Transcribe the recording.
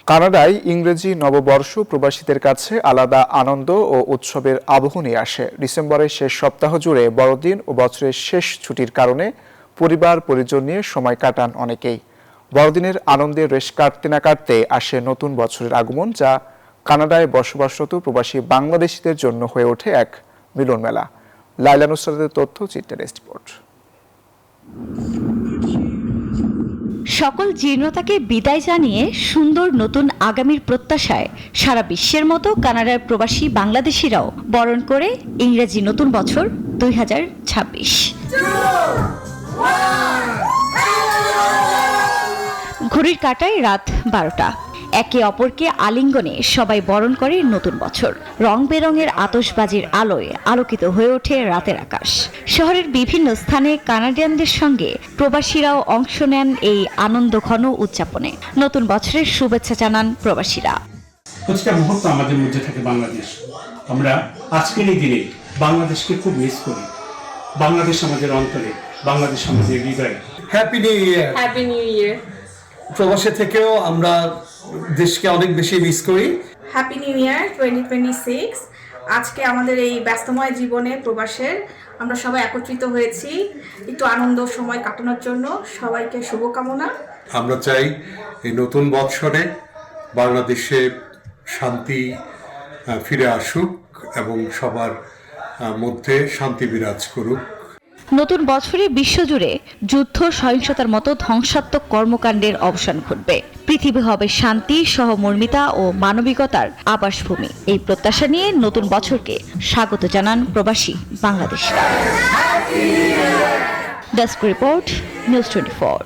কানাডায় ইংরেজি নববর্ষ প্রবাসীদের কাছে আলাদা আনন্দ ও উৎসবের আবহ নিয়ে আসে। ডিসেম্বরের শেষ সপ্তাহ জুড়ে বড়দিন ও বছরের শেষ ছুটির কারণে পরিবার পরিজন নিয়ে সময় কাটান অনেকেই। বড়দিনের আনন্দে রেশ কাটতে না কাটতে আসে নতুন বছরের আগমন, যা কানাডায় বসবাসরত প্রবাসী বাংলাদেশিদের জন্য হয়ে ওঠে এক মিলন মেলা। লাইলা নুসরাতের তথ্য, চিত্রের রিপোর্ট। সকল জীর্ণতাকে বিদায় জানিয়ে সুন্দর নতুন আগামীর প্রত্যাশায় সারা বিশ্বের মতো কানাডার প্রবাসী বাংলাদেশিরাও বরণ করে ইংরেজি নতুন বছর 2026। ঘড়ির কাঁটায় রাত 12টা। একে অপরকে আলিঙ্গনে সবাই বরণ করে নতুন বছর। রং বেরঙের আতশবাজির আলোয় আলোকিত হয়ে ওঠে রাতের আকাশ। শহরের বিভিন্ন স্থানে কানাডিয়ানদের সঙ্গে প্রবাসীরাও অংশ নেন এই আনন্দঘন উদযাপনে। নতুন বছরের শুভেচ্ছা জানান প্রবাসীরা। প্রতিটা মুহূর্ত আমাদের মধ্যে থাকে বাংলাদেশ। আমরা আজকের এই দিনে বাংলাদেশকে খুব মিস করি। বাংলাদেশ আমাদের অন্তরে, বাংলাদেশ আমাদের হৃদয়ে। Happy new year. Happy new year. প্রবাসে থেকেও আমরা দেশকে অনেক বেশি মিস করি। Happy new year 2026। আজকে আমাদের এই ব্যস্তময় জীবনে প্রবাসের আমরা সবাই একত্রিত হয়েছি একটু আনন্দ সময় কাটানোর জন্য। সবাইকে শুভকামনা। আমরা চাই এই নতুন বৎসরে বাংলাদেশে শান্তি ফিরে আসুক এবং সবার মধ্যে শান্তি বিরাজ করুক। নতুন বছরে বিশ্বজুড়ে যুদ্ধ, সহিংসতার মতো ধ্বংসাত্মক কর্মকাণ্ডের অবসান ঘটবে। পৃথিবী হবে শান্তি, সহমর্মিতা ও মানবিকতার আবাসভূমি। এই প্রত্যাশা নিয়ে নতুন বছরকে স্বাগত জানান প্রবাসী বাংলাদেশিরা। Desk report, news 24।